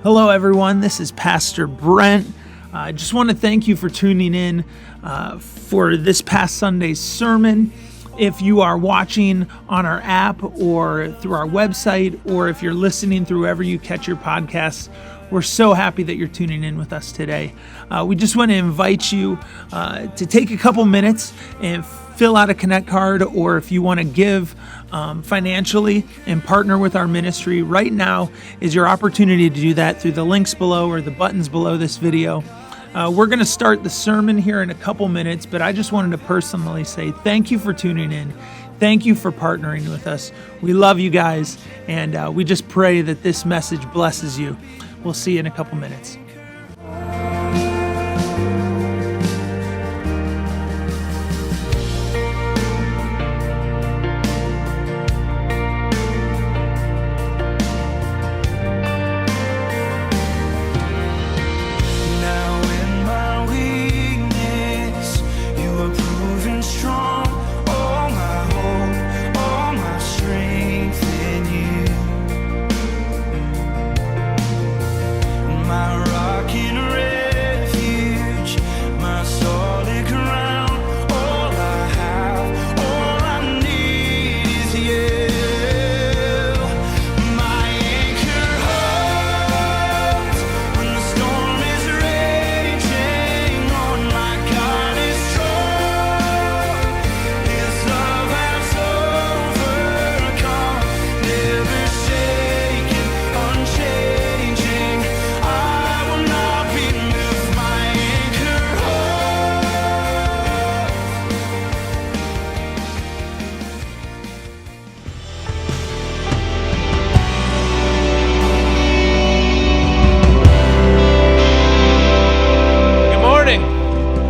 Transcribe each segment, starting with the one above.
Hello, everyone. This is Pastor Brent. I just want to thank you for tuning in for this past Sunday's sermon. If you are watching on our app or through our website, or if you're listening through wherever you catch your podcasts, we're so happy that you're tuning in with us today. We just want to invite you to take a couple minutes and fill out a Connect card, or if you want to give financially and partner with our ministry, right now is your opportunity to do that through the links below or the buttons below this video. We're going to start the sermon here in a couple minutes, but I just wanted to personally say thank you for tuning in. Thank you for partnering with us. We love you guys, and we just pray that this message blesses you. We'll see you in a couple minutes.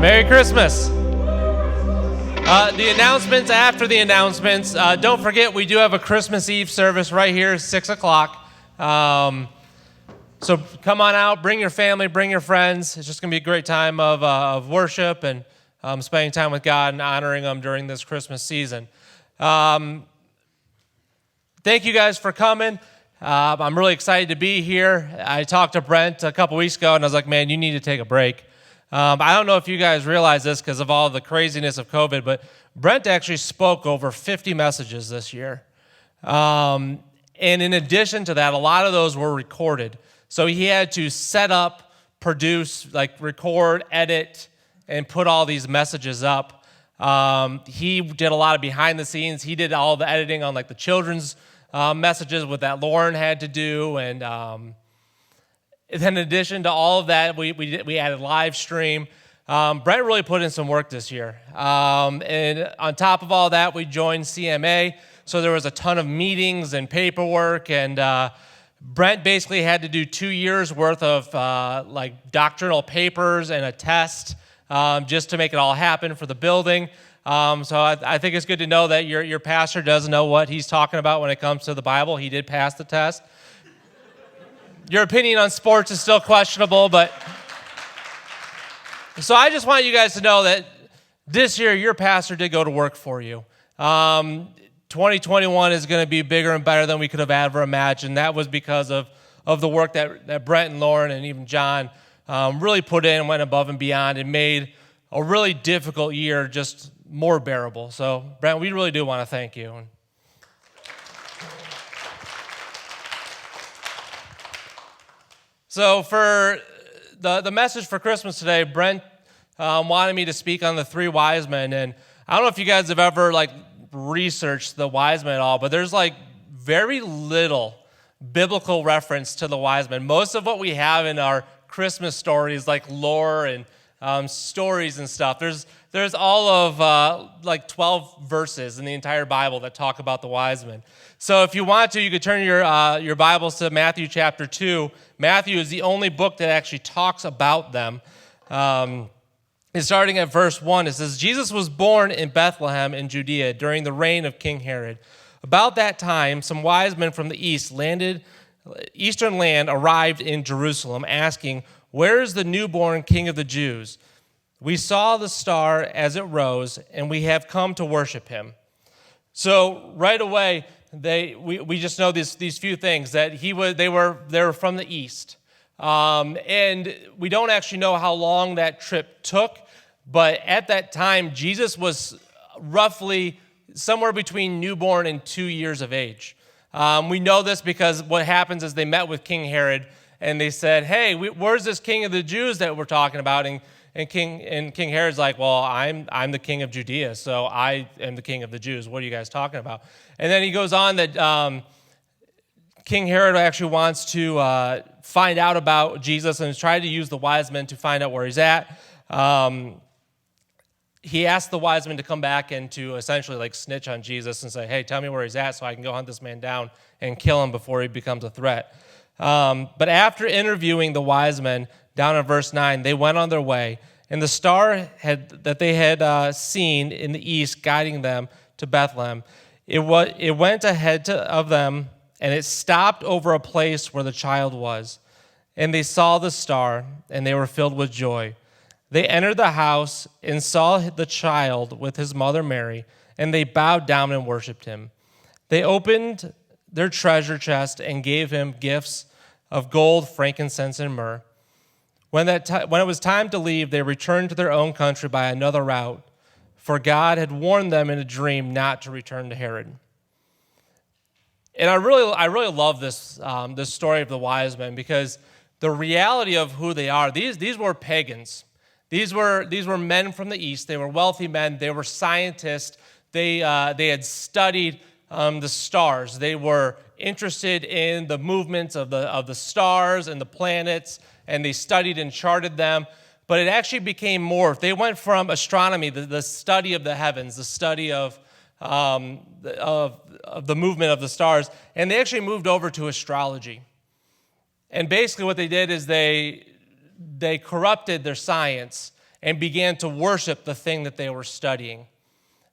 Merry Christmas. The announcements after the announcements. Don't forget, we do have a Christmas Eve service right here, 6 o'clock. So come on out, bring your family, bring your friends. It's just going to be a great time of worship and spending time with God and honoring Him during this Christmas season. Thank you guys for coming. I'm really excited to be here. I talked to Brent a couple weeks ago, and I was like, man, you need to take a break. I don't know if you guys realize this because of all the craziness of COVID, but Brent actually spoke over 50 messages this year. And in addition to that, a lot of those were recorded. So he had to set up, produce, record, edit, and put all these messages up. He did a lot of behind the scenes. He did all the editing on the children's messages with that Lauren had to do, and then in addition to all of that, we added live stream. Brent really put in some work this year. And on top of all that, we joined CMA. So there was a ton of meetings and paperwork. And Brent basically had to do 2 years worth of doctrinal papers and a test just to make it all happen for the building. So I think it's good to know that your pastor does know what he's talking about when it comes to the Bible. He did pass the test. Your opinion on sports is still questionable, but so I just want you guys to know that this year your pastor did go to work for you. 2021 is going to be bigger and better than we could have ever imagined. That was because of the work that Brent and Lauren and even John really put in and went above and beyond and made a really difficult year just more bearable. So, Brent, we really do want to thank you. So for the message for Christmas today, Brent wanted me to speak on the three wise men. And I don't know if you guys have ever researched the wise men at all, but there's very little biblical reference to the wise men. Most of what we have in our Christmas stories, lore and stories and stuff, there's all of 12 verses in the entire Bible that talk about the wise men. So if you want to, you could turn your Bibles to Matthew chapter 2. Matthew is the only book that actually talks about them. It's starting at verse 1. It says, Jesus was born in Bethlehem in Judea during the reign of King Herod. About that time, some wise men from the eastern land arrived in Jerusalem, asking, "Where is the newborn King of the Jews? We saw the star as it rose, and we have come to worship him." So right away, we just know these few things, that they were from the east. And we don't actually know how long that trip took, but at that time, Jesus was roughly somewhere between newborn and 2 years of age. We know this because what happens is they met with King Herod, and they said, hey, where's this king of the Jews that we're talking about? And King Herod's like, well, I'm the king of Judea, so I am the king of the Jews. What are you guys talking about? And then he goes on that King Herod actually wants to find out about Jesus and try to use the wise men to find out where he's at. He asked the wise men to come back and to essentially like snitch on Jesus and say, hey, tell me where he's at so I can go hunt this man down and kill him before he becomes a threat. But after interviewing the wise men, down in verse 9, they went on their way, and the star that they had seen in the east guiding them to Bethlehem, it went ahead of them, and it stopped over a place where the child was. And they saw the star, and they were filled with joy. They entered the house and saw the child with his mother Mary, and they bowed down and worshiped him. They opened their treasure chest and gave him gifts of gold, frankincense, and myrrh. When it was time to leave, they returned to their own country by another route, for God had warned them in a dream not to return to Herod. And I really love this story of the wise men, because the reality of who they are, these were pagans. These were men from the east. They were wealthy men. They were scientists. They had studied the stars. They were interested in the movements of the stars and the planets, and they studied and charted them. But it actually became morphed. They went from astronomy, the study of the heavens, the study of the movement of the stars, and they actually moved over to astrology. And basically what they did is they corrupted their science and began to worship the thing that they were studying.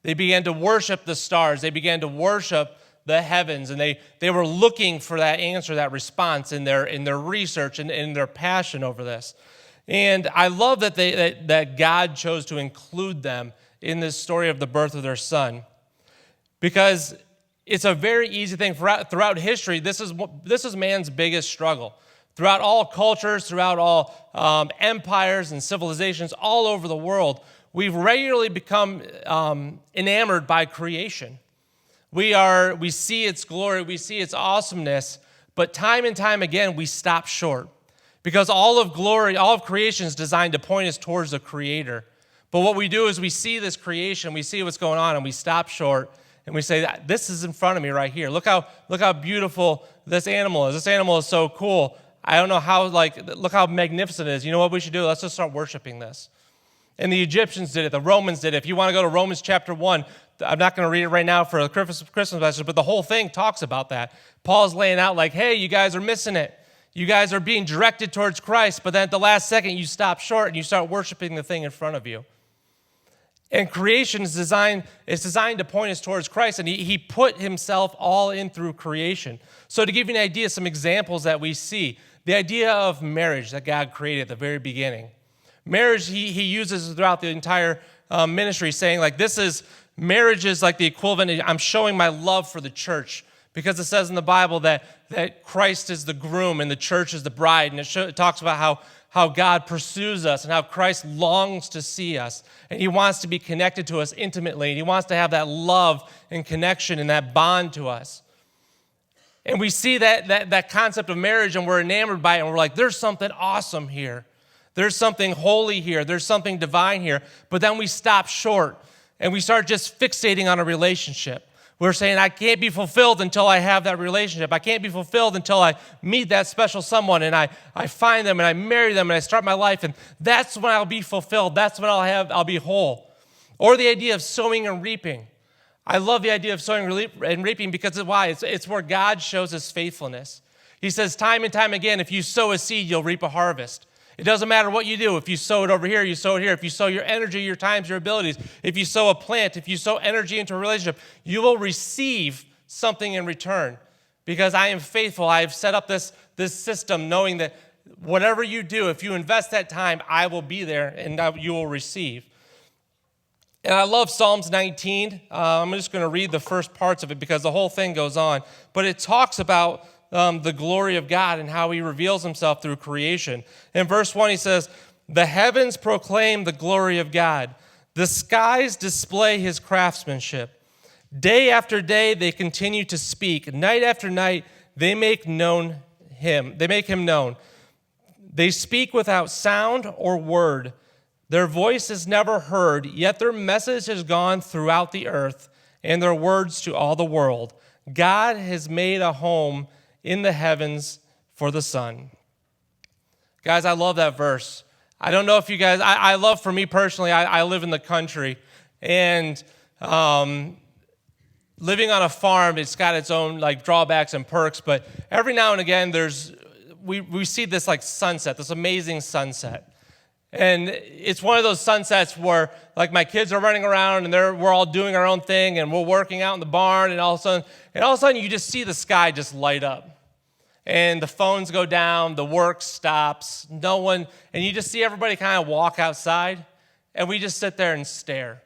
They began to worship the stars. They began to worship the heavens, and they were looking for that answer, that response in their research and in their passion over this. And I love that God chose to include them in this story of the birth of their son, because it's a very easy thing throughout history. This is man's biggest struggle. Throughout all cultures, throughout all empires and civilizations all over the world, we've regularly become enamored by creation. We see its glory, we see its awesomeness, but time and time again, we stop short. Because all of creation is designed to point us towards the Creator. But what we do is we see this creation, we see what's going on, and we stop short, and we say, this is in front of me right here. Look how beautiful this animal is. This animal is so cool. I don't know how, look how magnificent it is. You know what we should do? Let's just start worshiping this. And the Egyptians did it. The Romans did it. If you want to go to Romans chapter 1, I'm not going to read it right now for the Christmas message, but the whole thing talks about that. Paul's laying out like, hey, you guys are missing it. You guys are being directed towards Christ, but then at the last second, you stop short and you start worshiping the thing in front of you. And creation is designed to point us towards Christ, and he put himself all in through creation. So to give you an idea, some examples that we see, the idea of marriage that God created at the very beginning. Marriage, he uses throughout the entire ministry, saying like, marriage is like the equivalent, I'm showing my love for the church, because it says in the Bible that Christ is the groom and the church is the bride, and it talks about how God pursues us and how Christ longs to see us, and he wants to be connected to us intimately, and he wants to have that love and connection and that bond to us. And we see that concept of marriage, and we're enamored by it, and we're like, there's something awesome here. There's something holy here. There's something divine here. But then we stop short, and we start just fixating on a relationship. We're saying, I can't be fulfilled until I have that relationship. I can't be fulfilled until I meet that special someone, and I find them, and I marry them, and I start my life, and that's when I'll be fulfilled. That's when I'll be whole. Or the idea of sowing and reaping. I love the idea of sowing and reaping because of why? It's where God shows his faithfulness. He says time and time again, if you sow a seed, you'll reap a harvest. It doesn't matter what you do. If you sow it over here, you sow it here. If you sow your energy, your times, your abilities, if you sow a plant, if you sow energy into a relationship, you will receive something in return. Because I am faithful. I have set up this system knowing that whatever you do, if you invest that time, I will be there and you will receive. And I love Psalms 19. I'm just going to read the first parts of it because the whole thing goes on. But it talks about the glory of God and how he reveals himself through creation. In verse 1, he says, "The heavens proclaim the glory of God. The skies display his craftsmanship. Day after day they continue to speak. Night after night they make him known. They speak without sound or word. Their voice is never heard, yet their message has gone throughout the earth, and their words to all the world. God has made a home in the heavens for the sun." Guys, I love that verse. I don't know if you guys, I love, for me personally, I live in the country, and living on a farm, it's got its own like drawbacks and perks, but every now and again we see this like sunset, this amazing sunset. And it's one of those sunsets where like my kids are running around and we're all doing our own thing and we're working out in the barn, and all of a sudden you just see the sky just light up. And the phones go down, the work stops, and you just see everybody kind of walk outside, and we just sit there and stare.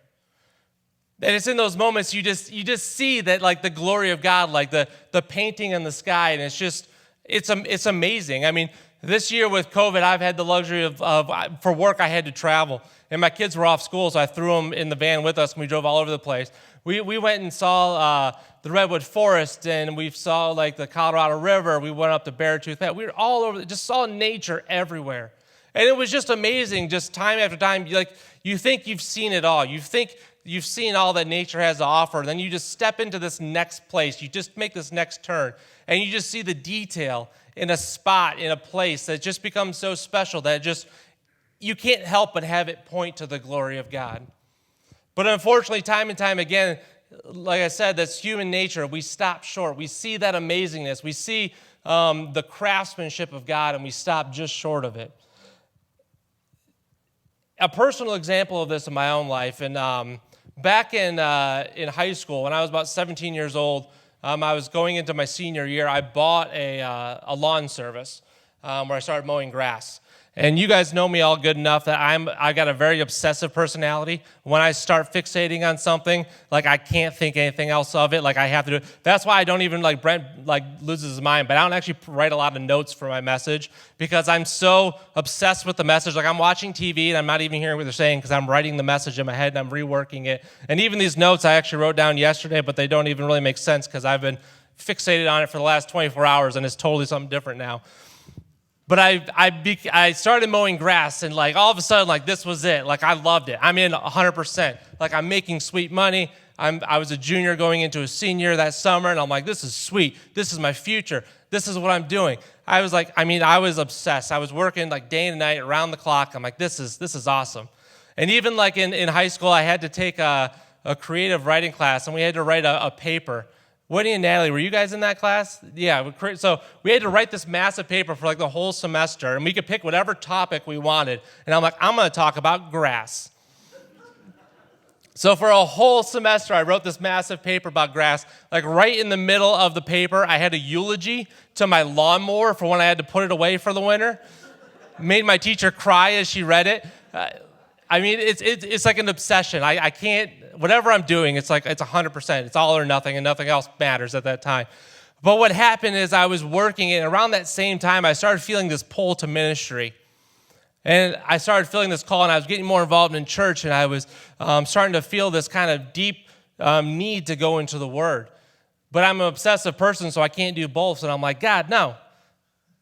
And it's in those moments you just see that like the glory of God, like the painting in the sky, and it's amazing. I mean, this year with COVID, I've had the luxury of for work, I had to travel. And my kids were off school, so I threw them in the van with us, and we drove all over the place. We went and saw the Redwood Forest, and we saw like the Colorado River. We went up to Beartooth. We were all over, just saw nature everywhere. And it was just amazing, just time after time. You think you've seen it all. You think you've seen all that nature has to offer. Then you just step into this next place. You just make this next turn, and you just see the detail in a spot, in a place that just becomes so special that you can't help but have it point to the glory of God. But unfortunately, time and time again, like I said, that's human nature. We stop short. We see that amazingness. We see the craftsmanship of God, and we stop just short of it. A personal example of this in my own life, and back in high school, when I was about 17 years old, I was going into my senior year. I bought a lawn service where I started mowing grass. And you guys know me all good enough that I got a very obsessive personality. When I start fixating on something, like I can't think anything else of it. Like I have to do it. That's why I don't even like Brent like loses his mind. But I don't actually write a lot of notes for my message because I'm so obsessed with the message. Like I'm watching TV and I'm not even hearing what they're saying because I'm writing the message in my head and I'm reworking it. And even these notes I actually wrote down yesterday, but they don't even really make sense because I've been fixated on it for the last 24 hours and it's totally something different now. But I started mowing grass, and like all of a sudden, like this was it. Like I loved it. I'm in 100%. Like I'm making sweet money. I was a junior going into a senior that summer, and I'm like, this is sweet. This is my future. This is what I'm doing. I was obsessed. I was working like day and night around the clock. I'm like, this is awesome. And even like in high school, I had to take a creative writing class, and we had to write a paper. Woody and Natalie, were you guys in that class? Yeah. So we had to write this massive paper for like the whole semester, and we could pick whatever topic we wanted. And I'm like, I'm going to talk about grass. So for a whole semester, I wrote this massive paper about grass. Like right in the middle of the paper, I had a eulogy to my lawnmower for when I had to put it away for the winter. Made my teacher cry as she read it. It's like an obsession. I can't, whatever I'm doing, it's 100%. It's all or nothing, and nothing else matters at that time. But what happened is I was working, and around that same time, I started feeling this pull to ministry. And I started feeling this call, and I was getting more involved in church, and I was starting to feel this kind of deep need to go into the Word. But I'm an obsessive person, so I can't do both. And I'm like, God, no.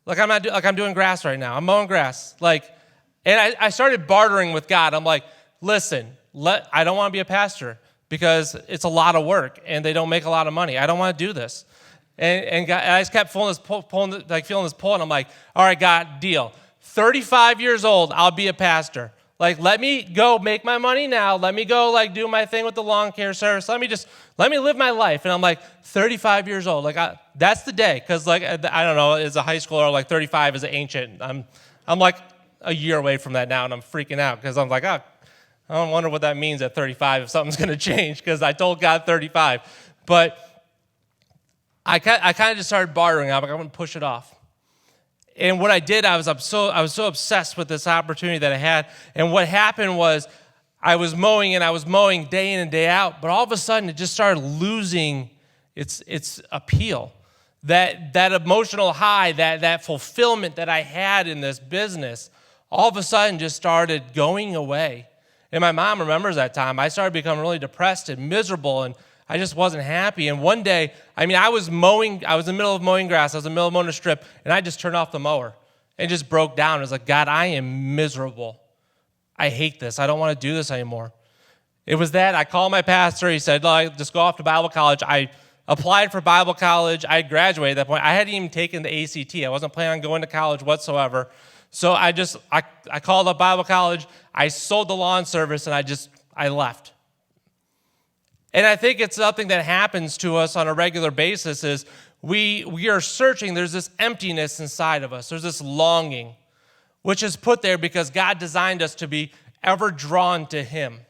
Like I'm doing grass right now. I'm mowing grass. And I started bartering with God. I'm like, listen, I don't want to be a pastor because it's a lot of work and they don't make a lot of money. I don't want to do this. And I just kept feeling this pull, and I'm like, all right, God, deal. 35 years old, I'll be a pastor. Like, let me go make my money now. Let me go do my thing with the lawn care service. Let me live my life. And I'm like, 35 years old. That's the day. Because I don't know, as a high schooler, 35 is ancient. I'm like a year away from that now, and I'm freaking out because I'm like, I don't wonder what that means at 35 if something's going to change because I told God 35. But I kind of just started bartering. I'm like, I'm going to push it off. And what I did, I was so obsessed with this opportunity that I had. And what happened was I was mowing day in and day out, but all of a sudden it just started losing its appeal. that emotional high, that fulfillment that I had in this business, all of a sudden just started going away. And my mom remembers that time. I started becoming really depressed and miserable, and I just wasn't happy. And one day, I was in the middle of mowing grass, I was in the middle of mowing a strip, and I just turned off the mower and just broke down. I was like, God, I am miserable. I hate this. I don't want to do this anymore. It was that. I called my pastor. He said, just go off to Bible college. I applied for Bible college. I had graduated at that point. I hadn't even taken the ACT. I wasn't planning on going to college whatsoever. So I called up Bible college. I sold the lawn service, and I left. And I think it's something that happens to us on a regular basis is we are searching. There's this emptiness inside of us. There's this longing, which is put there because God designed us to be ever drawn to Him.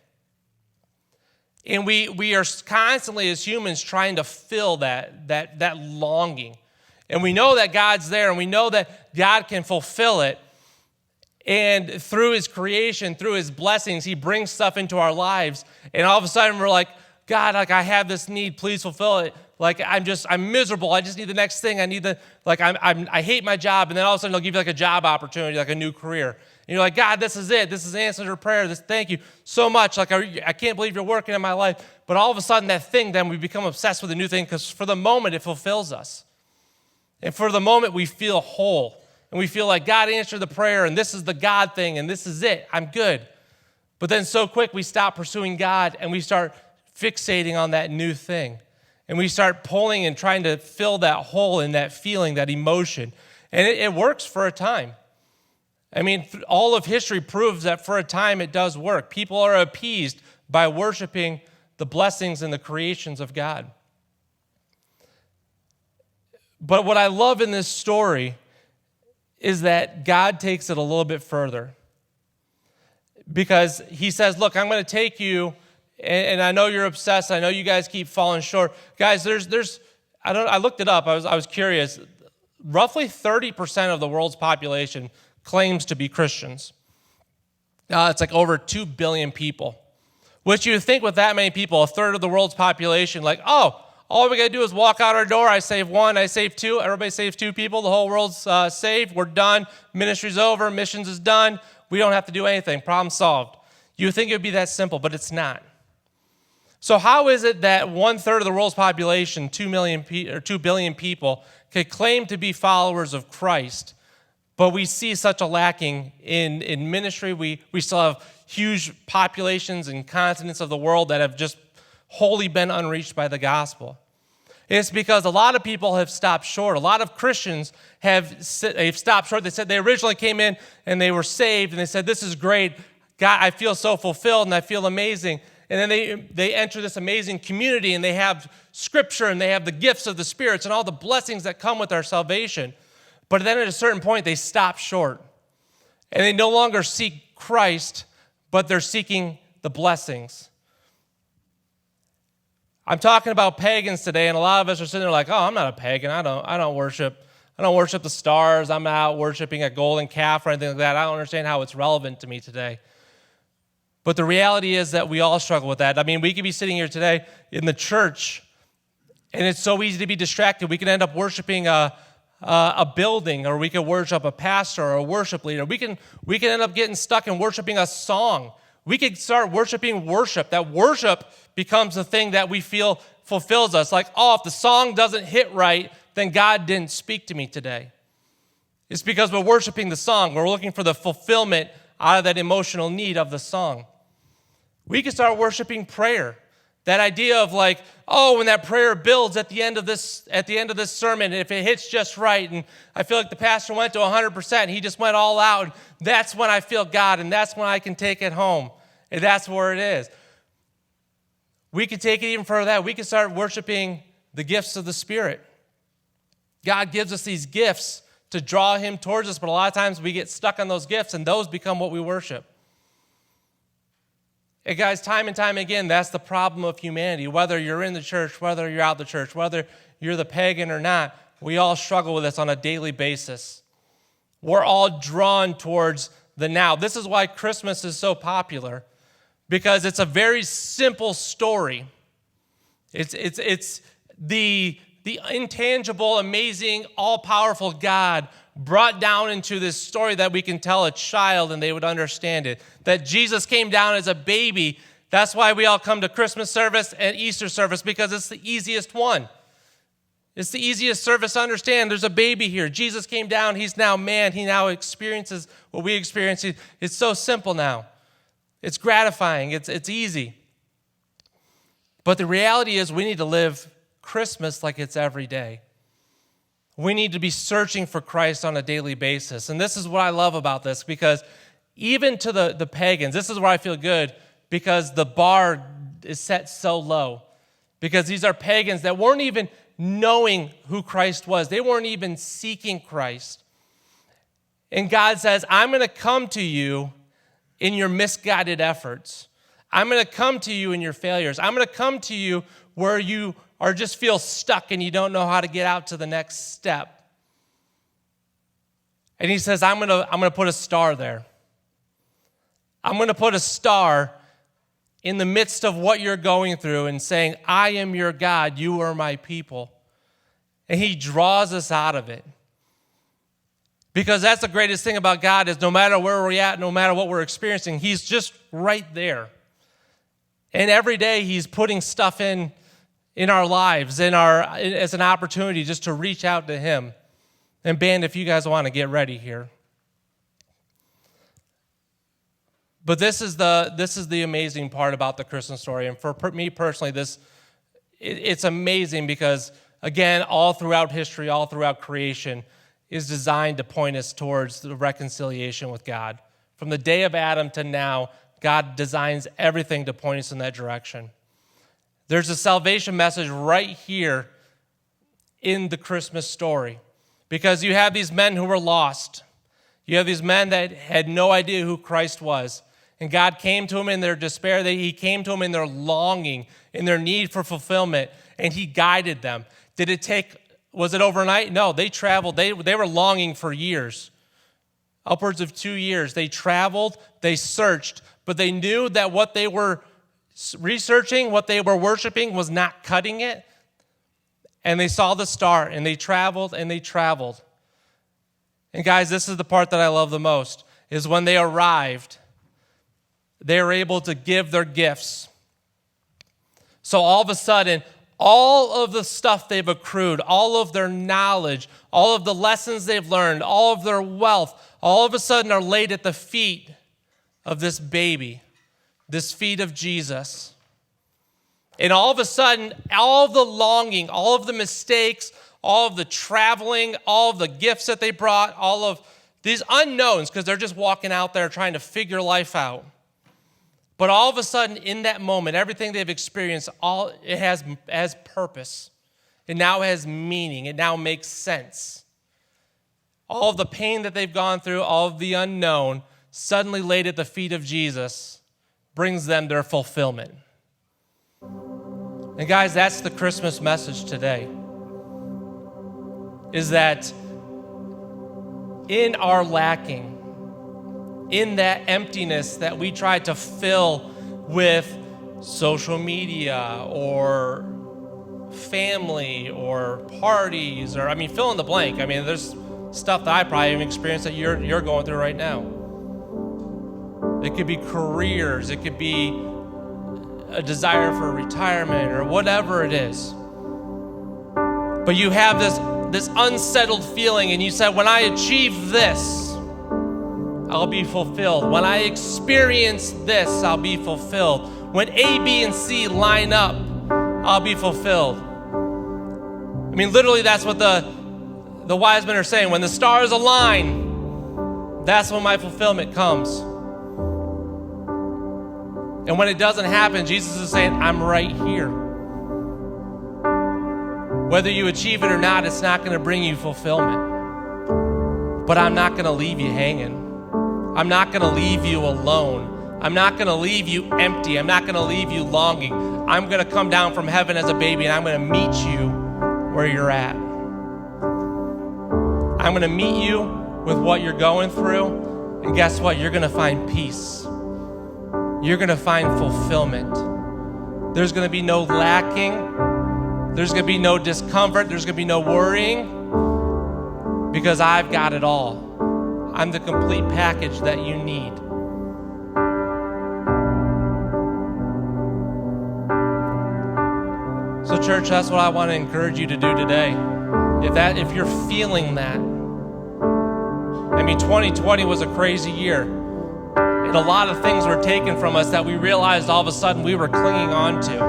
And we are constantly, as humans, trying to fill that longing. And we know that God's there, and we know that God can fulfill it. And through His creation, through His blessings, He brings stuff into our lives. And all of a sudden, we're like, God, I have this need. Please fulfill it. I'm miserable. I just need the next thing. I hate my job. And then all of a sudden, they'll give you a job opportunity, a new career. And you're like, God, this is it. This is the answer to prayer. Thank you so much. I can't believe you're working in my life. But all of a sudden, that thing, then we become obsessed with a new thing because for the moment, it fulfills us. And for the moment, we feel whole. And we feel like God answered the prayer, and this is the God thing, and this is it. I'm good. But then so quick, we stop pursuing God, and we start fixating on that new thing. And we start pulling and trying to fill that hole in that feeling, that emotion. And it works for a time. All of history proves that for a time it does work. People are appeased by worshiping the blessings and the creations of God. But what I love in this story is that God takes it a little bit further. Because He says, look, I'm going to take you, and I know you're obsessed. I know you guys keep falling short. Guys, I looked it up. I was curious. Roughly 30% of the world's population claims to be Christians. It's over 2 billion people. Which you would think with that many people, a third of the world's population, all we got to do is walk out our door. I save one, I save two. Everybody saves 2 people. The whole world's saved. We're done. Ministry's over. Missions is done. We don't have to do anything. Problem solved. You would think it would be that simple, but it's not. So how is it that 1/3 of the world's population, 2 billion people, could claim to be followers of Christ, but we see such a lacking in ministry? We still have huge populations and continents of the world that have just wholly been unreached by the gospel. It's because a lot of people have stopped short. A lot of Christians have stopped short. They said they originally came in and they were saved, and they said, this is great. God, I feel so fulfilled and I feel amazing. And then they enter this amazing community, and they have scripture, and they have the gifts of the spirits and all the blessings that come with our salvation. But then at a certain point, they stop short. And they no longer seek Christ, but they're seeking the blessings. I'm talking about pagans today, and a lot of us are sitting there like, oh, I'm not a pagan. I don't worship the stars. I'm not out worshiping a golden calf or anything like that. I don't understand how it's relevant to me today. But the reality is that we all struggle with that. We could be sitting here today in the church, and it's so easy to be distracted. We can end up worshiping a building, or we could worship a pastor or a worship leader. We can end up getting stuck in worshiping a song. We could start worshiping worship. That worship becomes the thing that we feel fulfills us. Like, if the song doesn't hit right, then God didn't speak to me today. It's because we're worshiping the song. We're looking for the fulfillment out of that emotional need of the song. We can start worshiping prayer. That idea of when that prayer builds at the end of this sermon, if it hits just right, and I feel like the pastor went to 100%, he just went all out, that's when I feel God, and that's when I can take it home. And that's where it is. We could take it even further than that. We could start worshiping the gifts of the Spirit. God gives us these gifts to draw Him towards us, but a lot of times we get stuck on those gifts, and those become what we worship. And guys, time and time again, that's the problem of humanity. Whether you're in the church, whether you're out the church, whether you're the pagan or not, we all struggle with this on a daily basis. We're all drawn towards the now. This is why Christmas is so popular, because it's a very simple story. It's the the intangible, amazing, all-powerful God brought down into this story that we can tell a child and they would understand it. That Jesus came down as a baby. That's why we all come to Christmas service and Easter service, because it's the easiest one. It's the easiest service to understand. There's a baby here. Jesus came down. He's now man. He now experiences what we experience. It's so simple now. It's gratifying. It's easy. But the reality is we need to live Christmas like it's every day. We need to be searching for Christ on a daily basis. And this is what I love about this, because even to the pagans, this is where I feel good, because the bar is set so low. Because these are pagans that weren't even knowing who Christ was. They weren't even seeking Christ. And God says, I'm going to come to you in your misguided efforts. I'm going to come to you in your failures. I'm going to come to you where you or just feel stuck and you don't know how to get out to the next step. And he says, I'm going to put a star there. I'm going to put a star in the midst of what you're going through and saying, I am your God, you are my people. And he draws us out of it. Because that's the greatest thing about God, is no matter where we're at, no matter what we're experiencing, he's just right there. And every day he's putting stuff in our lives, as an opportunity just to reach out to him. And band, if you guys want to get ready here. But this is the amazing part about the Christmas story. And for me personally, it's amazing because, again, all throughout history, all throughout creation, is designed to point us towards the reconciliation with God. From the day of Adam to now, God designs everything to point us in that direction. There's a salvation message right here in the Christmas story, because you have these men who were lost. You have these men that had no idea who Christ was. And God came to them in their despair. He came to them in their longing, in their need for fulfillment, and he guided them. Was it overnight? No, they traveled. They were longing for years, upwards of 2 years. They traveled, they searched, but they knew that what they were researching, what they were worshiping, was not cutting it. And they saw the star, and they traveled, and they traveled. And guys, this is the part that I love the most, is when they arrived, they were able to give their gifts. So all of a sudden, all of the stuff they've accrued, all of their knowledge, all of the lessons they've learned, all of their wealth, all of a sudden are laid at the feet of this baby, this feet of Jesus. And all of a sudden, all of the longing, all of the mistakes, all of the traveling, all of the gifts that they brought, all of these unknowns, because they're just walking out there trying to figure life out. But all of a sudden, in that moment, everything they've experienced, it has purpose. It now has meaning. It now makes sense. All of the pain that they've gone through, all of the unknown, suddenly laid at the feet of Jesus, brings them their fulfillment. And guys, that's the Christmas message today, is that in our lacking, in that emptiness that we try to fill with social media or family or parties, or fill in the blank. There's stuff that I probably haven't experienced that you're going through right now. It could be careers, it could be a desire for retirement, or whatever it is. But you have this unsettled feeling, and you said, when I achieve this, I'll be fulfilled. When I experience this, I'll be fulfilled. When A, B, and C line up, I'll be fulfilled. Literally, that's what the wise men are saying. When the stars align, that's when my fulfillment comes. And when it doesn't happen, Jesus is saying, I'm right here. Whether you achieve it or not, it's not going to bring you fulfillment. But I'm not going to leave you hanging. I'm not going to leave you alone. I'm not going to leave you empty. I'm not going to leave you longing. I'm going to come down from heaven as a baby, and I'm going to meet you where you're at. I'm going to meet you with what you're going through, and guess what? You're going to find peace. You're going to find fulfillment. There's going to be no lacking. There's going to be no discomfort. There's going to be no worrying because I've got it all. I'm the complete package that you need. So church, that's what I want to encourage you to do today. If you're feeling that, 2020 was a crazy year. And a lot of things were taken from us that we realized all of a sudden we were clinging on to.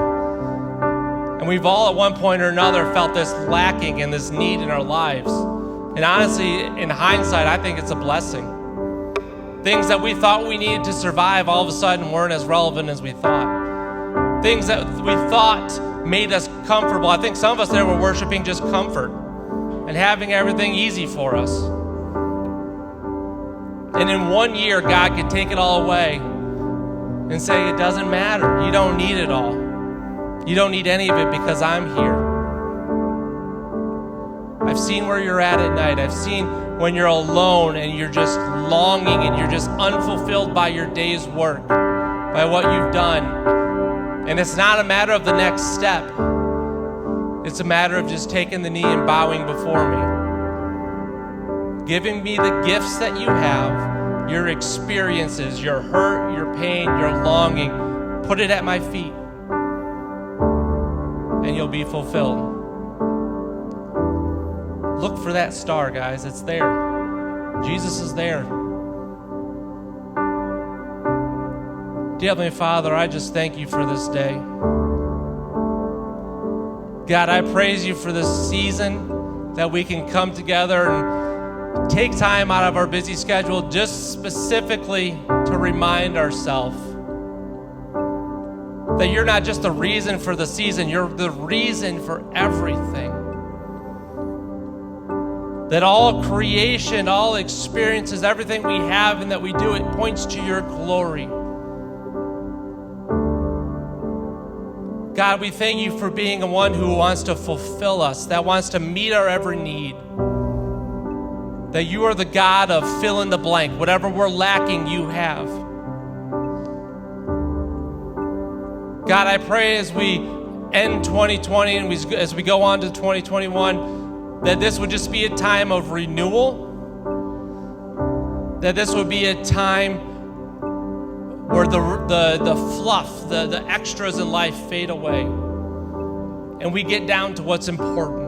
And we've all at one point or another felt this lacking and this need in our lives. And honestly, in hindsight, I think it's a blessing. Things that we thought we needed to survive all of a sudden weren't as relevant as we thought. Things that we thought made us comfortable. I think some of us there were worshiping just comfort and having everything easy for us. And in 1 year, God could take it all away and say, it doesn't matter. You don't need it all. You don't need any of it because I'm here. I've seen where you're at night. I've seen when you're alone and you're just longing and you're just unfulfilled by your day's work, by what you've done. And it's not a matter of the next step. It's a matter of just taking the knee and bowing before me. Giving me the gifts that you have, your experiences, your hurt, your pain, your longing. Put it at my feet. And you'll be fulfilled. Look for that star, guys. It's there. Jesus is there. Dear Heavenly Father, I just thank you for this day. God, I praise you for this season that we can come together and take time out of our busy schedule just specifically to remind ourselves that you're not just the reason for the season, you're the reason for everything. That all creation, all experiences, everything we have and that we do, it points to your glory. God, we thank you for being the one who wants to fulfill us, that wants to meet our every need. That you are the God of fill in the blank. Whatever we're lacking, you have. God, I pray as we end 2020 and as we go on to 2021, that this would just be a time of renewal. That this would be a time where the fluff, the extras in life fade away. And we get down to what's important.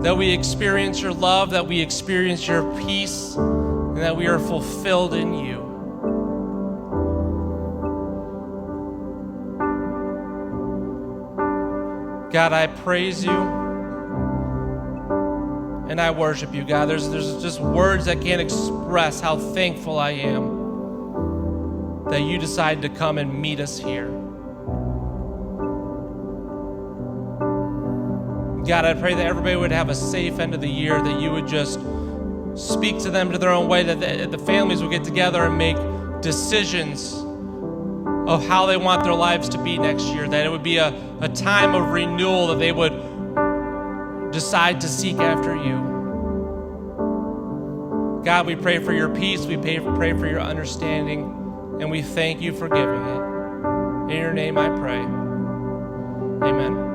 That we experience your love, that we experience your peace, and that we are fulfilled in you. God, I praise you and I worship you, God. There's just words that can't express how thankful I am that you decided to come and meet us here. God, I pray that everybody would have a safe end of the year, that you would just speak to them to their own way, that the families would get together and make decisions of how they want their lives to be next year, that it would be a time of renewal, that they would decide to seek after you. God, we pray for your peace, we pray for your understanding, and we thank you for giving it. In your name I pray. Amen.